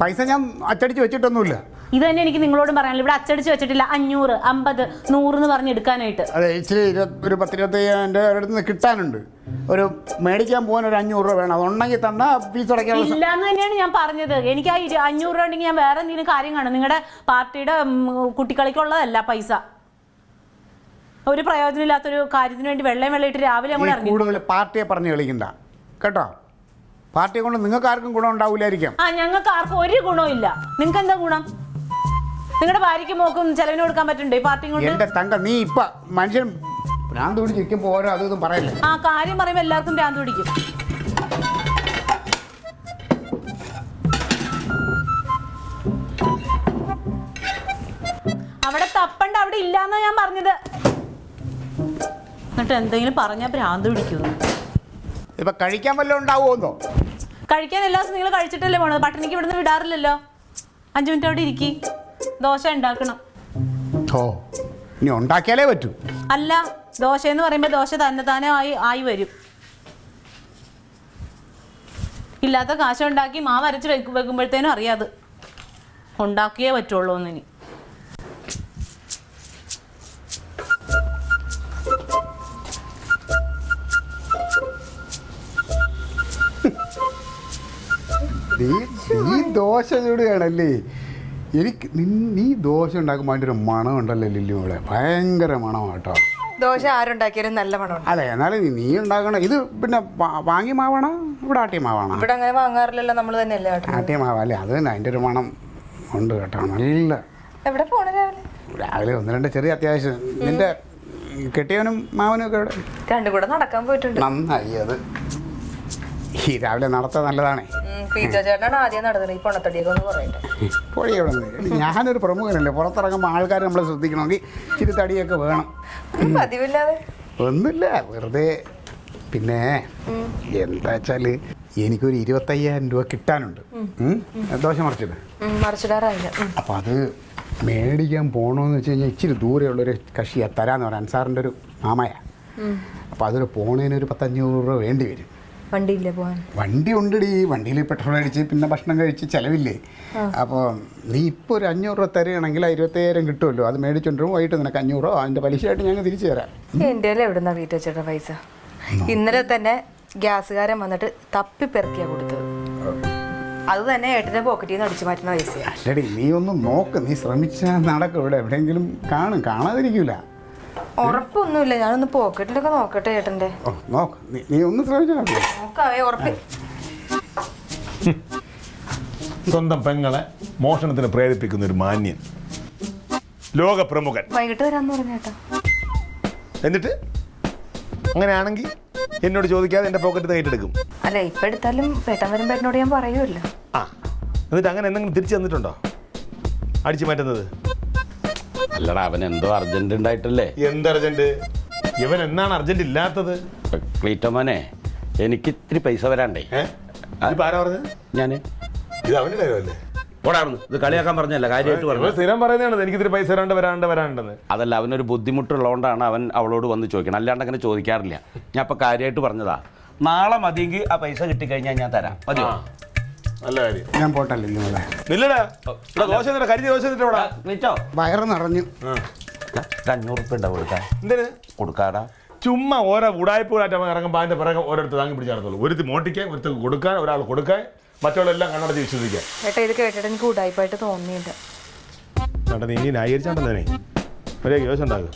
പൈസ ഞാൻ അച്ചടിച്ച് വെച്ചിട്ടൊന്നുമില്ല. ഇത് തന്നെ എനിക്ക് നിങ്ങളോടും പറയാനില്ല. ഇവിടെ അച്ചടിച്ച് വെച്ചിട്ടില്ല 500, 50, 100 എന്ന് പറഞ്ഞ് എടുക്കാനായിട്ട്. അതെ, ഇച്ചിരി ഒരു 10-25 അടുത്ത് നിന്ന് കിട്ടാനുണ്ട്. ഒരു മേടിക്കാൻ പോകാൻ ഒരു 500 രൂപ വേണം. അതുണ്ടെങ്കിൽ തന്നെ ഫീസ് അടയ്ക്കാനുള്ള ഇല്ലാന്ന് തന്നെയാണ് ഞാൻ പറഞ്ഞത്. എനിക്ക് ആ 500 രൂപ ഉണ്ടെങ്കിൽ ഞാൻ വേറെ എന്തെങ്കിലും കാര്യം കാണും. നിങ്ങളുടെ പാർട്ടിയുടെ കുട്ടികളിക്കുള്ളതല്ല പൈസ. ഒരു പ്രയോജനമില്ലാത്തൊരു കാര്യത്തിന് വേണ്ടി വെള്ളം ഇട്ട് രാവിലെ നമ്മൾ ഇറങ്ങി. കൂടുതൽ പാർട്ടിയെ പറഞ്ഞ് കളിക്കണ്ട കേട്ടോ. പാർട്ടിയെ കൊണ്ട് നിങ്ങൾക്ക് ആർക്കും ഗുണം ഉണ്ടാവില്ലായിരിക്കും. ഞങ്ങൾക്ക് ആർക്കും ഒരു ഗുണവും ഇല്ല. നിങ്ങൾക്ക് എന്താ ഗുണം? നിങ്ങളുടെ ഭാര്യയ്ക്ക് മോക്കും ചെലവിന് കൊടുക്കാൻ പറ്റുന്നുണ്ട് ഈ പാർട്ടി കൊണ്ട്? എന്റെ തങ്ക, നീ ഇപ്പൊ മനുഷ്യൻ ഭ്രാന്ത് പിടിച്ചിരിക്കുമ്പോ ഓരോ അതൊന്നും പറയല്ലേ. കാര്യം പറയുമ്പോ എല്ലാവർക്കും ഭ്രാന്ത് പിടിക്കും. അവിടെ തപ്പണ്ട, അവിടെ ഇല്ലാന്നാ ഞാൻ പറഞ്ഞത്. എന്നിട്ട് എന്തെങ്കിലും പറഞ്ഞാൽ ഭ്രാന്ത് പിടിക്കുന്നു. ഇപ്പൊ കഴിക്കാൻ വല്ലതും ഉണ്ടാവുമോ? കഴിക്കാൻ എല്ലാ ദിവസവും നിങ്ങൾ കഴിച്ചിട്ടല്ലേ പോണത്? പട്ടിണിക്ക് ഇവിടുന്ന് വിടാറില്ലല്ലോ. 5 മിനിറ്റ് അവിടെ ഇരിക്കി. ദോശ ഉണ്ടാക്കണം. ഇനി ഉണ്ടാക്കിയാലേ പറ്റൂ. അല്ല, ദോശ എന്ന് പറയുമ്പോൾ ദോശ തന്നെ ആയി വരും. ഇല്ലാത്ത കാശ് ഉണ്ടാക്കി മാവ് അരച്ച് വെക്കുമ്പോഴത്തേനും അറിയാത് ഉണ്ടാക്കിയേ പറ്റുള്ളൂ എന്നിനി. നീ ദോശ ചൂടുകയാണല്ലേ. എനിക്ക് നീ ദോശ ഉണ്ടാക്കുമ്പോൾ അതിൻ്റെ ഒരു മണം ഉണ്ടല്ലോ ലില്ലി മോളെ, ഭയങ്കര മണമാണ് കേട്ടോ. ദോശ ആരുണ്ടാക്കിയാലും നല്ല മണമാണ്. അതെ, എന്നാലും നീ ഉണ്ടാക്കണം. ഇത് പിന്നെ വാങ്ങി മാവാണോ ഇവിടെ ആട്ടിയ മാവാണോ? ഇവിടെ അങ്ങനെ വാങ്ങാറില്ലല്ലോ, നമ്മൾ തന്നെയല്ലേ ആട്ടിയ മാവല്ലേ? അത് തന്നെ അതിൻ്റെ ഒരു മണം ഉണ്ട് കേട്ടോ. നല്ല എവിടെ പോണ രാവിലെ 1-2 ചെറിയ അത്യാവശ്യം. നിന്റെ കെട്ടിയവനും മാവനും ഒക്കെ ഇവിടെ രണ്ടും കൂടെ നടക്കാൻ പോയിട്ടുണ്ട്. നന്നായി. അത് ഈ രാവിലെ നടത്താൻ നല്ലതാണേ. ചേട്ടനാണ് ആദ്യം നടന്നത്. ഈ പൊണ്ണത്തടിയൊക്കെ ഒന്ന് പറയട്ടെ. പൊടി എവിടെ നിന്ന്? ഞാനൊരു പ്രമുഖനല്ലേ, പുറത്തിറങ്ങുമ്പോൾ ആൾക്കാർ നമ്മളെ ശ്രദ്ധിക്കണമെങ്കിൽ ഇച്ചിരി തടിയൊക്കെ വേണം. പതിവില്ലാതെ ഒന്നുമില്ല, വെറുതെ. പിന്നെ എന്താ വെച്ചാൽ എനിക്കൊരു 25,000 രൂപ കിട്ടാനുണ്ട്. ദോശ മറിച്ചിടാറായില്ല. അപ്പം അത് മേടിക്കാൻ പോകണമെന്ന് വെച്ച് കഴിഞ്ഞാൽ ഇച്ചിരി ദൂരെയുള്ളൊരു കക്ഷിയാ തരാമെന്ന് പറയാം. അൻസാറിൻ്റെ ഒരു മാമയാ. അപ്പോൾ അതൊരു പോണതിനൊരു 10-500 രൂപ വേണ്ടി വരും. വണ്ടിയില്ലേ പോകാൻ? വണ്ടി ഉണ്ടടി. വണ്ടിയിൽ പെട്രോൾ അടിച്ച് പിന്നെ ഭക്ഷണം കഴിച്ച് ചിലവില്ലേ. അപ്പോൾ നീ ഇപ്പോൾ ഒരു 500 രൂപ തരികയാണെങ്കിൽ 25,000 കിട്ടുമല്ലോ. അത് മേടിച്ചുകൊണ്ടിരും. വൈകിട്ട് നിനക്ക് 500 രൂപ അതിൻ്റെ പലിശയായിട്ട് ഞങ്ങൾ തിരിച്ചു തരാം. എൻ്റെ എവിടുന്നാ വീട്ടിൽ വെച്ചിട്ട പൈസ? ഇന്നലെ തന്നെ ഗ്യാസുകാരൻ വന്നിട്ട് തപ്പിപ്പെറുക്കിയാ കൊടുത്തത്. അത് തന്നെ ഏട്ടൻ്റെ പോക്കറ്റിൽ നിന്ന് അടിച്ചു മാറ്റുന്ന പൈസ. അല്ലടി, നീ ഒന്ന് നോക്ക്. നീ ശ്രമിച്ചാൽ നടക്കും. ഇവിടെ എവിടെയെങ്കിലും കാണാതിരിക്കൂല. ഉറപ്പൊന്നുമില്ല. ഞാനൊന്ന് പോക്കറ്റിലൊക്കെ നോക്കട്ടെ ഏട്ടൻ്റെ. നോക്ക്, നീ ഒന്ന് ശ്രമിച്ചാൽ നോക്കാവേ. ഉറപ്പ്. സ്വന്തം പെങ്ങളെ മോഷണത്തിന് പ്രേരിപ്പിക്കുന്ന ഒരു മാന്യൻ ലോക പ്രമുഖൻ വൈകിട്ട് വരാന്ന് പറഞ്ഞേട്ടാ. എന്നിട്ട് അങ്ങനെയാണെങ്കിൽ എന്നോട് ചോദിക്കാതെ എൻ്റെ പോക്കറ്റ് കൈട്ടെടുക്കും. അല്ല, ഇപ്പം എടുത്താലും ഏട്ടൻ വരുമ്പോൾ ഏട്ടനോട് ഞാൻ പറയുമല്ലോ. എന്നിട്ട് അങ്ങനെ എന്തെങ്കിലും തിരിച്ചു തന്നിട്ടുണ്ടോ അടിച്ചു മാറ്റുന്നത്? അല്ലടാ, അവൻ എന്തോ അർജന്റ് ഉണ്ടായിട്ടല്ലേ. എന്ത് അർജന്റ്? ഇവൻ എന്നാണ് അർജന്റ് ഇല്ലാത്തത്? ക്ലീറ്റോമോനെ, എനിക്ക് ഇത്തിരി പൈസ വരാണ്ടേ. ആരാ പറഞ്ഞത്? ഞാൻ. ഇത് അവൻ്റെ കാര്യമല്ലേ? ഓടാവുന്നു. ഇത് കളിയാക്കാൻ പറഞ്ഞല്ല, കാര്യമായിട്ട് പറഞ്ഞു. സ്ഥിരം പറയുന്നതാണ് എനിക്ക് ഇത്തിരി പൈസ വരാണ്ടെന്ന്. അതല്ല, അവനൊരു ബുദ്ധിമുട്ടുള്ളതുകൊണ്ടാണ് അവൻ അവളോട് വന്ന് ചോദിക്കണം. അല്ലാണ്ട് അങ്ങനെ ചോദിക്കാറില്ല. ഞാൻ ഇപ്പം കാര്യമായിട്ട് പറഞ്ഞതാ. നാളെ മതിയെങ്കിൽ ആ പൈസ കിട്ടിക്കഴിഞ്ഞാൽ ഞാൻ തരാം. മതിയോ? നല്ല കാര്യം. ഞാൻ പോട്ടല്ലേ നിങ്ങളെ. ഇല്ലടാ, ദോശ കരിഞ്ഞ ദോശ വയറ് നിറഞ്ഞു. 500 ഉറുപ്പിക ഉണ്ടാവും കൊടുക്കാൻ. എന്തിന് കൊടുക്കാടാ? ചുമ്മാ ഓരോ ഉടായ്പൂരായിട്ട് അവൻ ഇറങ്ങുമ്പോൾ അതിൻ്റെ പിറകെ ഓരോരുത്തർ താങ്ങി പിടിച്ച് നടത്തുള്ളൂ. ഒരുത്തി മോട്ടിക്കാൻ, ഒരുത്തർ കൊടുക്കാൻ, ഒരാൾ കൊടുക്കാൻ, മറ്റുള്ളവരെല്ലാം കണ്ണടച്ച് വിശ്വസിക്കാൻ. ഏട്ടാ, ഇത് കേട്ടിട്ട് എനിക്ക് ഉടായ്പായിട്ട് തോന്നിയില്ല. നീ ന്യായീകരിച്ചാണ്ടല്ലേ ഒരേ കേസ് ഉണ്ടാകും.